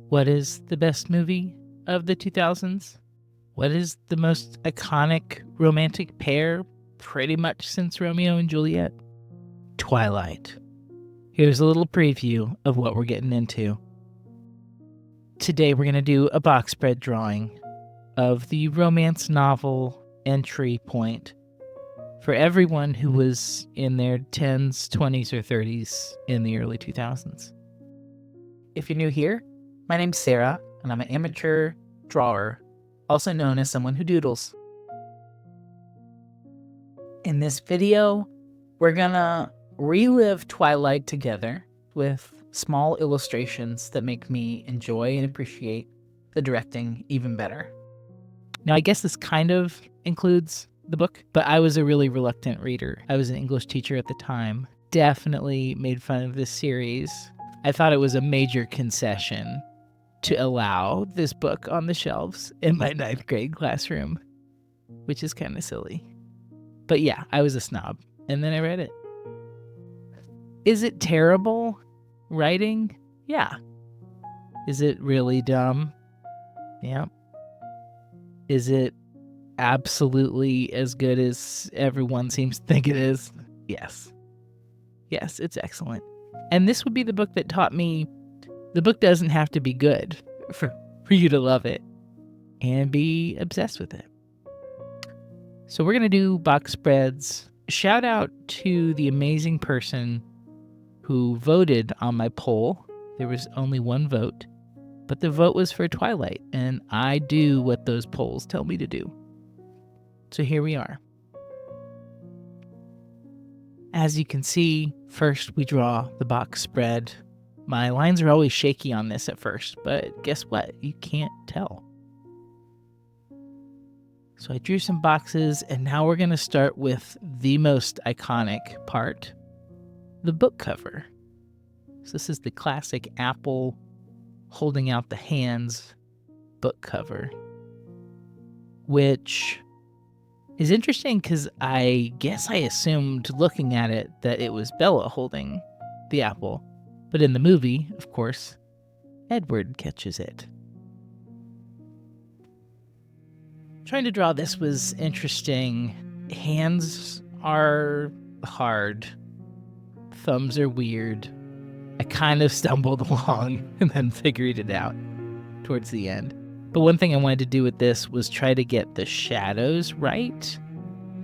What is the best movie of the 2000s? What is the most iconic romantic pair pretty much since Romeo and Juliet? Twilight. Here's a little preview of what we're getting into. Today we're going to do a box spread drawing of the romance novel entry point for everyone who was in their 10s, 20s, or 30s in the early 2000s. If you're new here, my name's Sarah, and I'm an amateur drawer, also known as someone who doodles. In this video, we're gonna relive Twilight together with small illustrations that make me enjoy and appreciate the directing even better. Now, I guess this kind of includes the book, but I was a really reluctant reader. I was an English teacher at the time. Definitely made fun of this series. I thought it was a major concession to allow this book on the shelves in my 9th grade classroom, which is kind of silly. But yeah, I was a snob, and then I read it. Is it terrible writing? Yeah. Is it really dumb? Yeah. Is it absolutely as good as everyone seems to think it is? Yes. Yes, it's excellent. And this would be the book that taught me the book doesn't have to be good for you to love it and be obsessed with it. So we're going to do box spreads. Shout out to the amazing person who voted on my poll. There was only one vote, but the vote was for Twilight, and I do what those polls tell me to do. So here we are. As you can see, first we draw the box spread. My lines are always shaky on this at first, but guess what? You can't tell. So I drew some boxes, and now we're going to start with the most iconic part, the book cover. So this is the classic apple holding out the hands book cover, which is interesting because I guess I assumed looking at it that it was Bella holding the apple. But in the movie, of course, Edward catches it. Trying to draw this was interesting. Hands are hard. Thumbs are weird. I kind of stumbled along and then figured it out towards the end. But one thing I wanted to do with this was try to get the shadows right,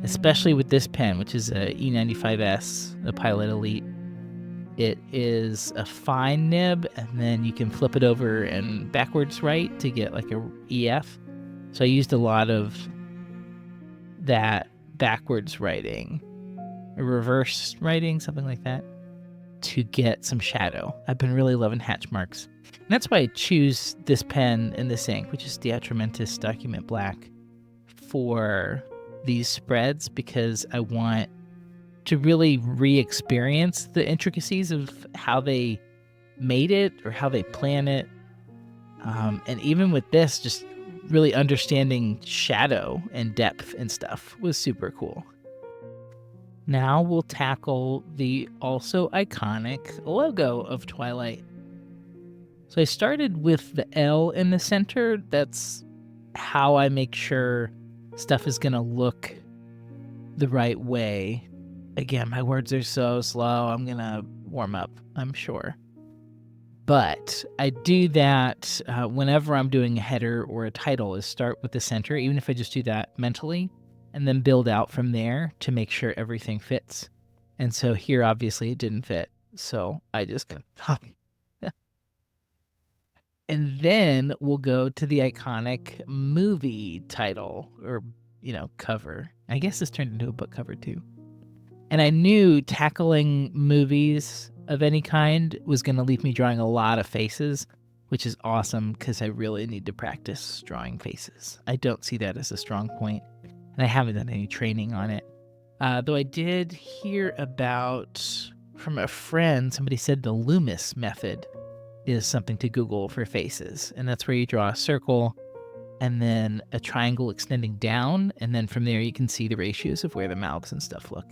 especially with this pen, which is a E95S, a Pilot Elite. It is a fine nib, and then you can flip it over and backwards right to get like a EF. So I used a lot of that backwards writing, or reverse writing, something like that, to get some shadow. I've been really loving hatch marks. And that's why I choose this pen and this ink, which is the Atramentis Document Black, for these spreads, because I want to really re-experience the intricacies of how they made it or how they plan it. And even with this, just really understanding shadow and depth and stuff was super cool. Now we'll tackle the also iconic logo of Twilight. So I started with the L in the center. That's how I make sure stuff is going to look the right way. Again, my words are so slow. I'm going to warm up, I'm sure. But I do that whenever I'm doing a header or a title, is start with the center, even if I just do that mentally, and then build out from there to make sure everything fits. And so here, obviously, it didn't fit. So I just kind of copy. And then we'll go to the iconic movie title or, cover. I guess this turned into a book cover too. And I knew tackling movies of any kind was going to leave me drawing a lot of faces, which is awesome because I really need to practice drawing faces. I don't see that as a strong point, and I haven't done any training on it. Though I did hear about, from a friend, somebody said the Loomis method is something to Google for faces. And that's where you draw a circle and then a triangle extending down. And then from there, you can see the ratios of where the mouths and stuff look.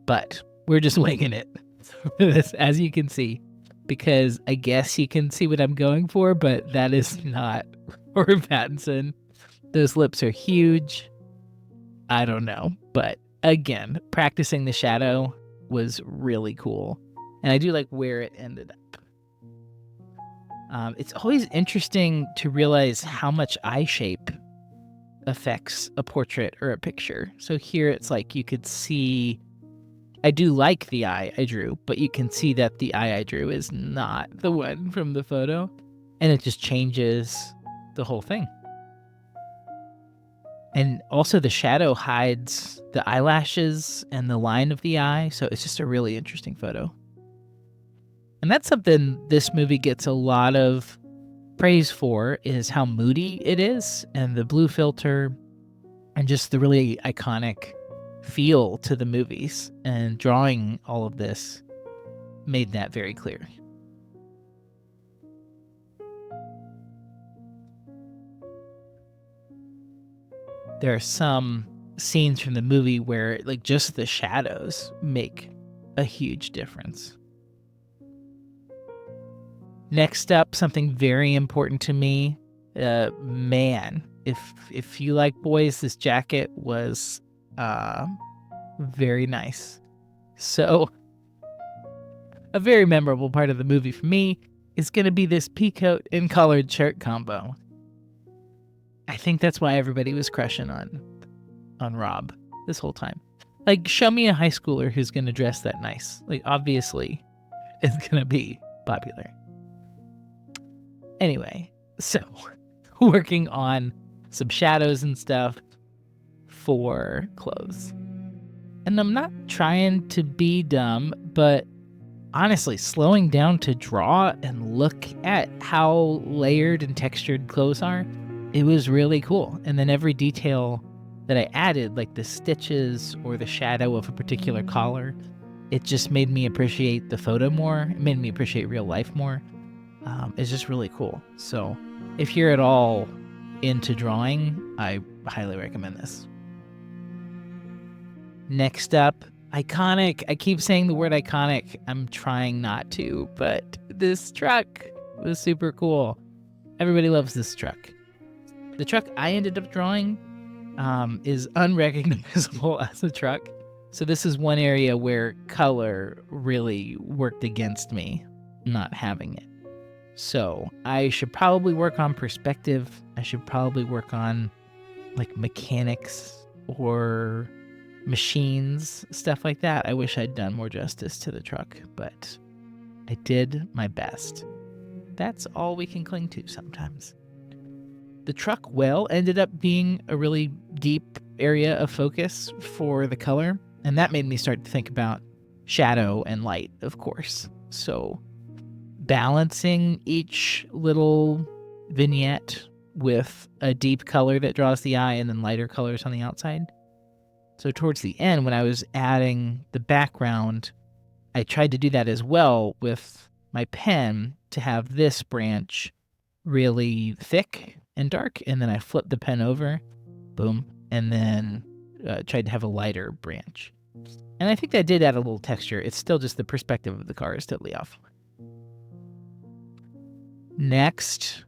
But we're just winging it for this, as you can see. because I guess you can see what I'm going for, but that is not Robert Pattinson. Those lips are huge. I don't know. But again, practicing the shadow was really cool. And I do like where it ended up. It's always interesting to realize how much eye shape affects a portrait or a picture. So here it's like you could see, I do like the eye I drew, but you can see that the eye I drew is not the one from the photo. And it just changes the whole thing. And also the shadow hides the eyelashes and the line of the eye. So it's just a really interesting photo. And that's something this movie gets a lot of praise for, is how moody it is, and the blue filter, and just the really iconic feel to the movies. And drawing all of this made that very clear. There are some scenes from the movie where like just the shadows make a huge difference. Next up, something very important to me. Man, if you like boys, this jacket was very nice. So a very memorable part of the movie for me is going to be this peacoat and collared shirt combo. I think that's why everybody was crushing on Rob this whole time. Like, show me a high schooler who's going to dress that nice. Like, obviously, it's going to be popular. Anyway, so working on some shadows and stuff for clothes. And I'm not trying to be dumb, but honestly, slowing down to draw and look at how layered and textured clothes are, it was really cool. And then every detail that I added, like the stitches or the shadow of a particular collar, it just made me appreciate the photo more. It made me appreciate real life more. It's just really cool. So if you're at all into drawing, I highly recommend this. Next up, iconic. I keep saying the word iconic. I'm trying not to, but this truck was super cool. Everybody loves this truck. The truck I ended up drawing is unrecognizable as a truck. So this is one area where color really worked against me not having it. So I should probably work on perspective. I should probably work on like mechanics or machines, stuff like that. I wish I'd done more justice to the truck, but I did my best. That's all we can cling to sometimes. The truck well ended up being a really deep area of focus for the color, and that made me start to think about shadow and light, of course. So balancing each little vignette with a deep color that draws the eye and then lighter colors on the outside. So towards the end, when I was adding the background, I tried to do that as well with my pen to have this branch really thick and dark, and then I flipped the pen over, boom, and then tried to have a lighter branch. And I think that did add a little texture. It's still just the perspective of the car is totally off. Next,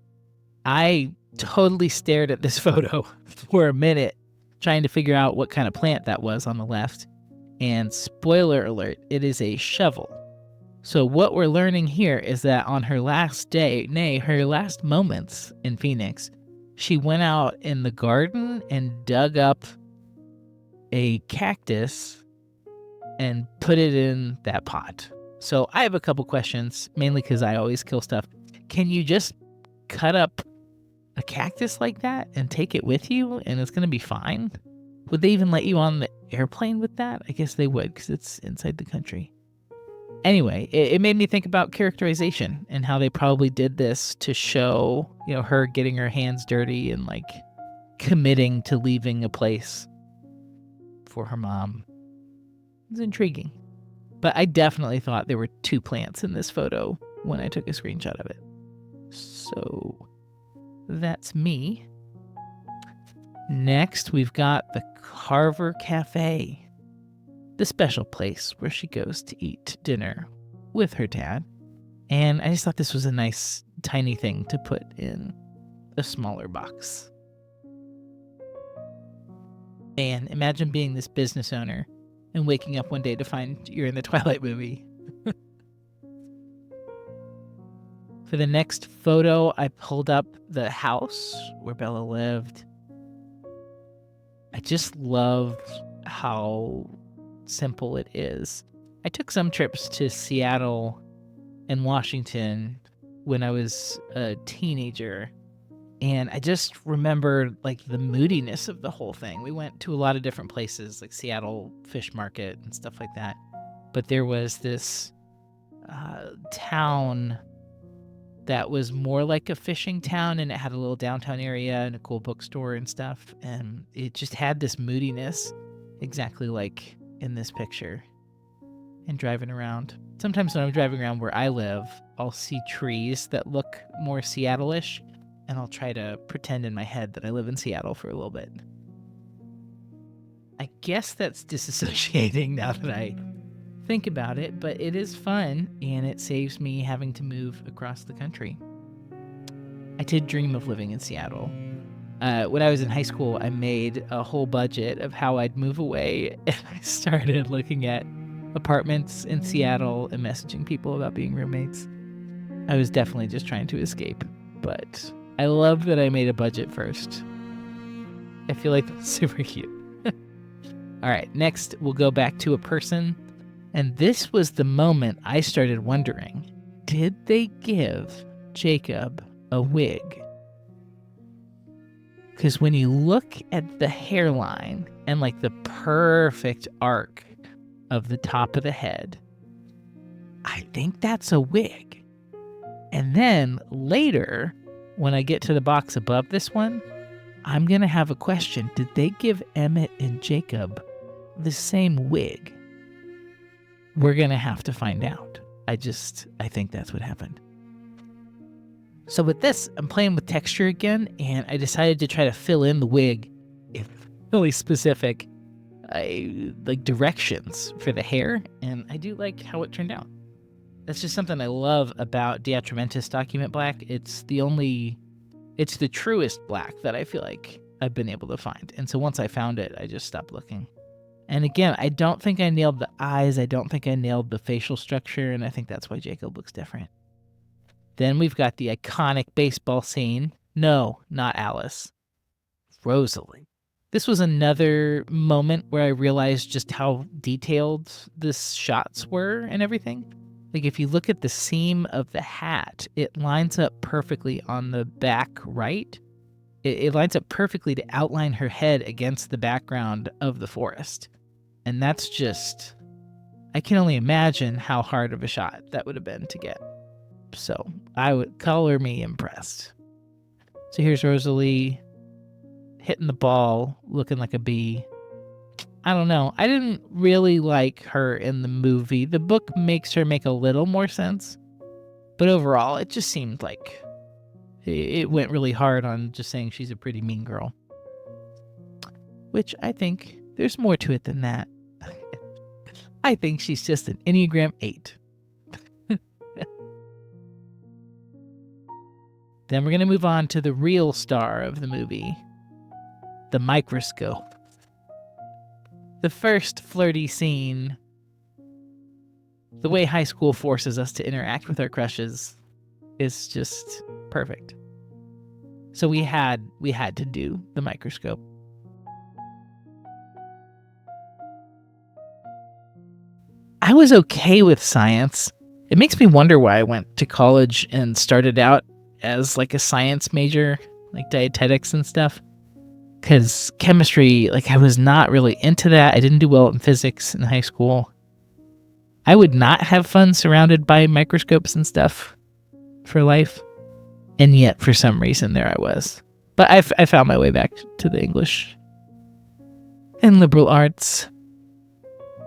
I totally stared at this photo for a minute, trying to figure out what kind of plant that was on the left. And spoiler alert, it is a shovel. So what we're learning here is that on her last day, nay, her last moments in Phoenix, she went out in the garden and dug up a cactus and put it in that pot. So I have a couple questions, mainly because I always kill stuff. Can you just cut up a cactus like that and take it with you and it's going to be fine? Would they even let you on the airplane with that? I guess they would because it's inside the country. Anyway, it made me think about characterization and how they probably did this to show, her getting her hands dirty and like committing to leaving a place for her mom. It's intriguing. But I definitely thought there were two plants in this photo when I took a screenshot of it. So that's me. Next, we've got the Carver Cafe, the special place where she goes to eat dinner with her dad. And I just thought this was a nice, tiny thing to put in a smaller box. And imagine being this business owner and waking up one day to find you're in the Twilight movie. For the next photo, I pulled up the house where Bella lived. I just love how simple it is. I took some trips to Seattle and Washington when I was a teenager, and I just remember like the moodiness of the whole thing. We went to a lot of different places, like Seattle Fish Market and stuff like that. But there was this town that was more like a fishing town, and it had a little downtown area and a cool bookstore and stuff. And it just had this moodiness, exactly like in this picture. And driving around. Sometimes when I'm driving around where I live, I'll see trees that look more Seattle-ish, and I'll try to pretend in my head that I live in Seattle for a little bit. I guess that's disassociating now that I think about it, but it is fun, and it saves me having to move across the country. I did dream of living in Seattle. When I was in high school, I made a whole budget of how I'd move away, and I started looking at apartments in Seattle and messaging people about being roommates. I was definitely just trying to escape, but I love that I made a budget first. I feel like that's super cute. All right, next we'll go back to a person, and this was the moment I started wondering, did they give Jacob a wig? Because when you look at the hairline and like the perfect arc of the top of the head, I think that's a wig. And then later, when I get to the box above this one, I'm going to have a question. Did they give Emmet and Jacob the same wig? We're going to have to find out. I think that's what happened. So with this, I'm playing with texture again, and I decided to try to fill in the wig in really specific directions for the hair, and I do like how it turned out. That's just something I love about Diatramentis Document Black. It's the truest black that I feel like I've been able to find. And so once I found it, I just stopped looking. And again, I don't think I nailed the eyes. I don't think I nailed the facial structure, and I think that's why Jacob looks different. Then we've got the iconic baseball scene. No, not Alice. Rosalie. This was another moment where I realized just how detailed the shots were and everything. Like if you look at the seam of the hat, it lines up perfectly on the back right. It lines up perfectly to outline her head against the background of the forest. And that's just, I can only imagine how hard of a shot that would have been to get. So I would color me impressed. So here's Rosalie hitting the ball, looking like a bee. I don't know. I didn't really like her in the movie. The book makes her make a little more sense. But overall, it just seemed like it went really hard on just saying she's a pretty mean girl. Which I think there's more to it than that. I think she's just an Enneagram 8. Then we're going to move on to the real star of the movie, the microscope. The first flirty scene, the way high school forces us to interact with our crushes, is just perfect. So we had to do the microscope. I was okay with science. It makes me wonder why I went to college and started out as like a science major, like dietetics and stuff. Because chemistry, like I was not really into that. I didn't do well in physics in high school. I would not have fun surrounded by microscopes and stuff for life. And yet, for some reason, there I was. But I found my way back to the English and liberal arts.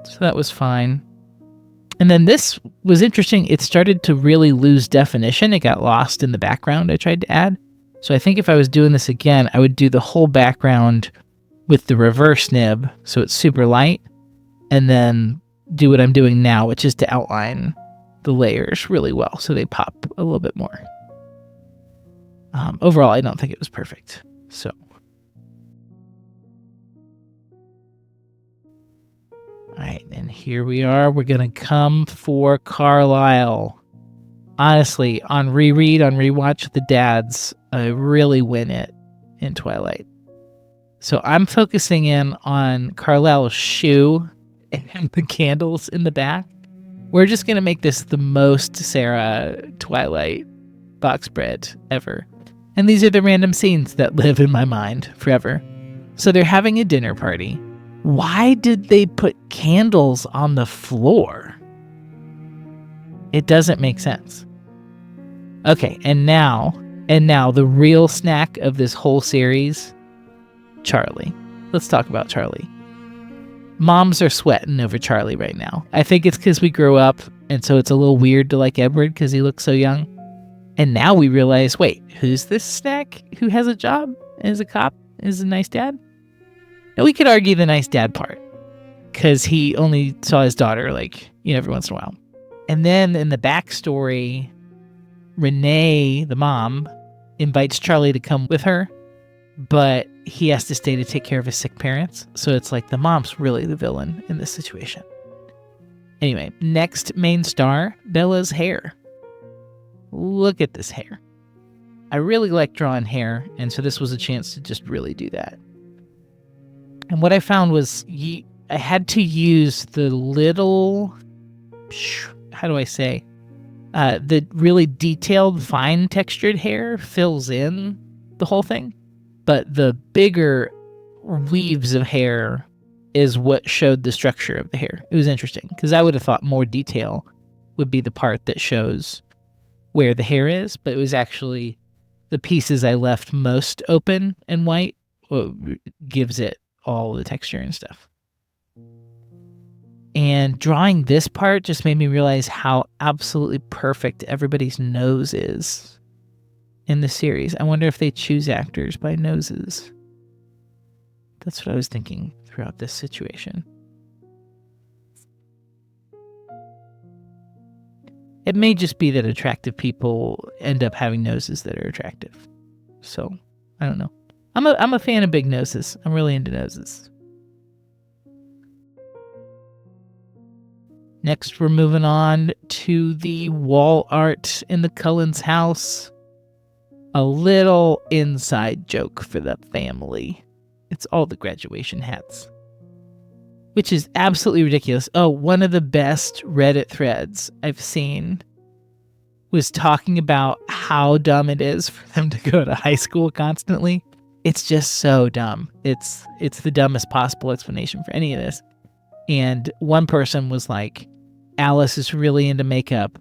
So that was fine. And then this was interesting. It started to really lose definition. It got lost in the background I tried to add. So I think if I was doing this again, I would do the whole background with the reverse nib, so it's super light, and then do what I'm doing now, which is to outline the layers really well, so they pop a little bit more. Overall, I don't think it was perfect. So, all right, and here we are. We're gonna come for Carlisle. Honestly, on rewatch, the dads really win it in Twilight. So I'm focusing in on Carlisle's shoe and the candles in the back. We're just gonna make this the most Sarah Twilight box spread ever. And these are the random scenes that live in my mind forever. So they're having a dinner party. Why did they put candles on the floor? It doesn't make sense. Okay, and now the real snack of this whole series, Charlie. Let's talk about Charlie. Moms are sweating over Charlie right now. I think it's because we grew up, and so it's a little weird to like Edward because he looks so young. And now we realize, wait, who's this snack who has a job as a cop, is a nice dad? Now, we could argue the nice dad part because he only saw his daughter, every once in a while. And then in the backstory, Renee, the mom, invites Charlie to come with her, but he has to stay to take care of his sick parents. So it's like the mom's really the villain in this situation. Anyway, next main star, Bella's hair. Look at this hair. I really like drawing hair, and so this was a chance to just really do that. And what I found was I had to use the little, how do I say, the really detailed, fine textured hair fills in the whole thing. But the bigger weaves of hair is what showed the structure of the hair. It was interesting because I would have thought more detail would be the part that shows where the hair is, but it was actually the pieces I left most open and white gives it all the texture and stuff. And drawing this part just made me realize how absolutely perfect everybody's nose is in the series. I wonder if they choose actors by noses. That's what I was thinking throughout this situation. It may just be that attractive people end up having noses that are attractive. So, I don't know. I'm a fan of big noses. I'm really into noses. Next, we're moving on to the wall art in the Cullens house. A little inside joke for the family. It's all the graduation hats. Which is absolutely ridiculous. Oh, one of the best Reddit threads I've seen was talking about how dumb it is for them to go to high school constantly. It's just so dumb. It's the dumbest possible explanation for any of this. And one person was like, Alice is really into makeup.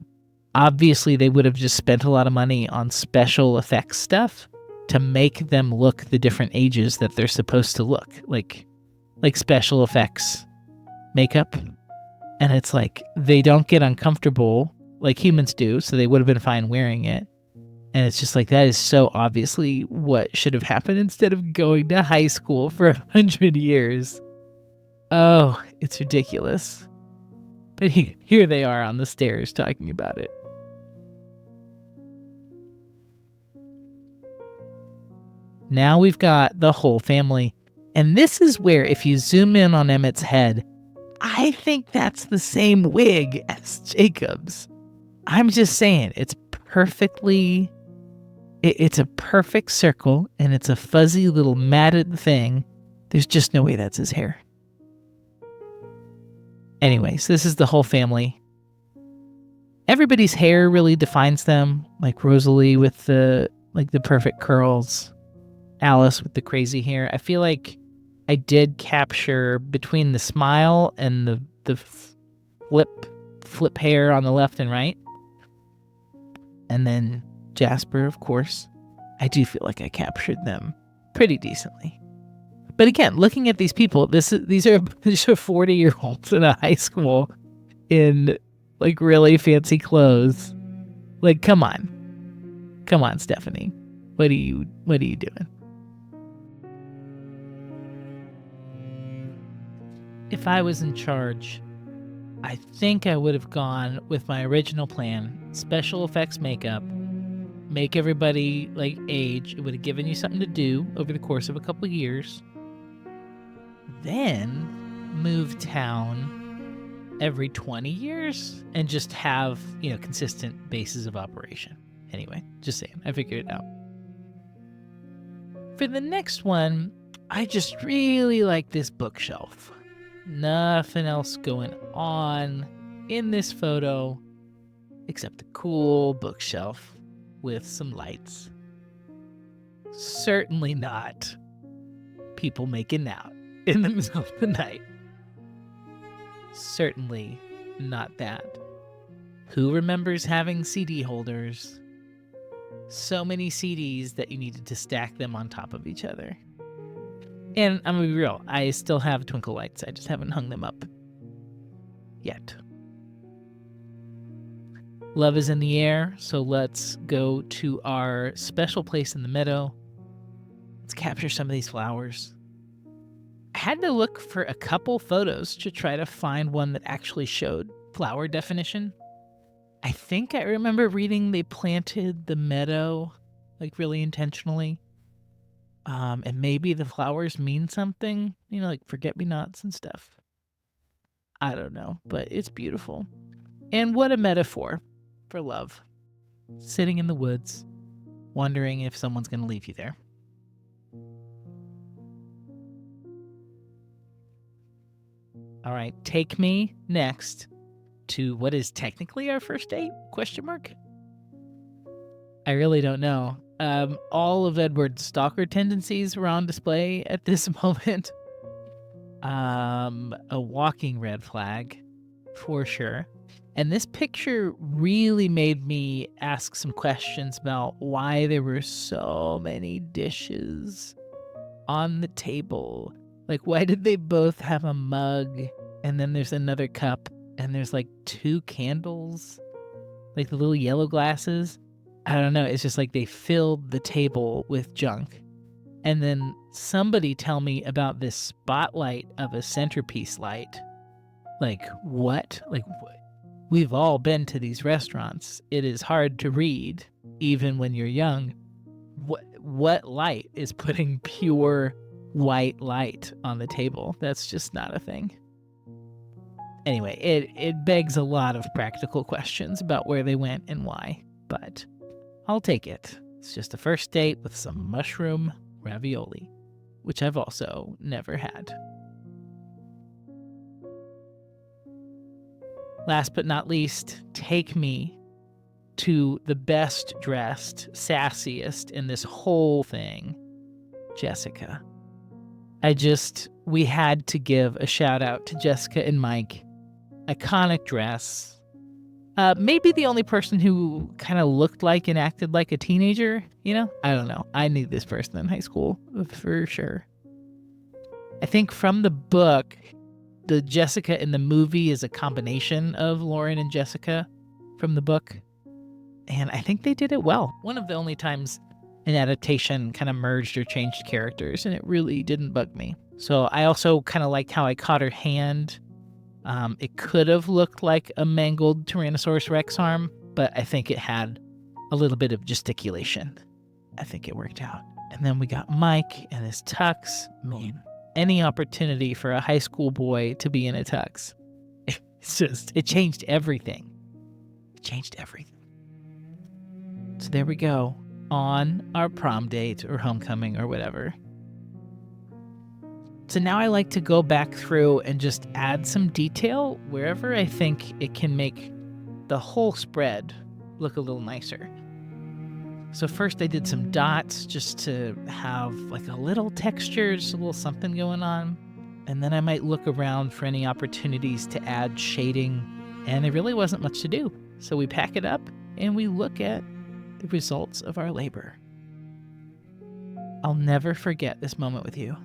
Obviously, they would have just spent a lot of money on special effects stuff to make them look the different ages that they're supposed to look. Like special effects makeup. And it's like, they don't get uncomfortable like humans do, so they would have been fine wearing it. And it's just like, that is so obviously what should have happened instead of going to high school for 100 years. Oh, it's ridiculous. But here they are on the stairs talking about it. Now we've got the whole family. And this is where, if you zoom in on Emmet's head, I think that's the same wig as Jacob's. I'm just saying, it's a perfect circle, and it's a fuzzy little matted thing. There's just no way that's his hair. Anyways, this is the whole family. Everybody's hair really defines them, like Rosalie with the perfect curls, Alice with the crazy hair. I feel like I did capture between the smile and the flip hair on the left and right. And then Jasper, of course. I do feel like I captured them pretty decently. But again, looking at these people, these are 40-year-olds in a high school in like really fancy clothes. Like, come on, Stephanie, what are you doing? If I was in charge, I think I would have gone with my original plan, special effects makeup, make everybody like age. It would have given you something to do over the course of a couple years. Then move town every 20 years and just have, consistent bases of operation. Anyway, just saying, I figured it out. For the next one, I just really like this bookshelf. Nothing else going on in this photo except a cool bookshelf with some lights. Certainly not people making out in the middle of the night. Certainly not that. Who remembers having CD holders? So many CDs that you needed to stack them on top of each other. And I'm gonna be real, I still have twinkle lights. I just haven't hung them up yet. Love is in the air, so let's go to our special place in the meadow. Let's capture some of these flowers. I had to look for a couple photos to try to find one that actually showed flower definition. I think I remember reading they planted the meadow, like really intentionally. And maybe the flowers mean something, like forget-me-nots and stuff. I don't know, but it's beautiful. And what a metaphor for love. Sitting in the woods, wondering if someone's going to leave you there. All right, take me next to what is technically our first date? ? I really don't know. All of Edward's stalker tendencies were on display at this moment. A walking red flag, for sure. And this picture really made me ask some questions about why there were so many dishes on the table. Like, why did they both have a mug, and then there's another cup, and there's like 2 candles, like the little yellow glasses? I don't know. It's just like they filled the table with junk. And then somebody tell me about this spotlight of a centerpiece light. Like, what? Like, we've all been to these restaurants. It is hard to read, even when you're young. What light is putting pure white light on the table? That's just not a thing. Anyway, it begs a lot of practical questions about where they went and why, but I'll take it. It's just a first date with some mushroom ravioli, which I've also never had. Last but not least, take me to the best dressed, sassiest in this whole thing, Jessica. We had to give a shout out to Jessica and Mike. Iconic dress. Maybe the only person who kind of looked like and acted like a teenager, I don't know. I knew this person in high school for sure. I think from the book, the Jessica in the movie is a combination of Lauren and Jessica from the book. And I think they did it well. One of the only times an adaptation kind of merged or changed characters, and it really didn't bug me. So I also kind of liked how I caught her hand. It could have looked like a mangled Tyrannosaurus Rex arm, but I think it had a little bit of gesticulation. I think it worked out. And then we got Mike and his tux. Man, any opportunity for a high school boy to be in a tux. It changed everything. It changed everything. So there we go, on our prom date or homecoming or whatever. So now I like to go back through and just add some detail wherever I think it can make the whole spread look a little nicer. So first I did some dots just to have like a little texture, just a little something going on. And then I might look around for any opportunities to add shading, and there really wasn't much to do. So we pack it up and we look at the results of our labor. I'll never forget this moment with you.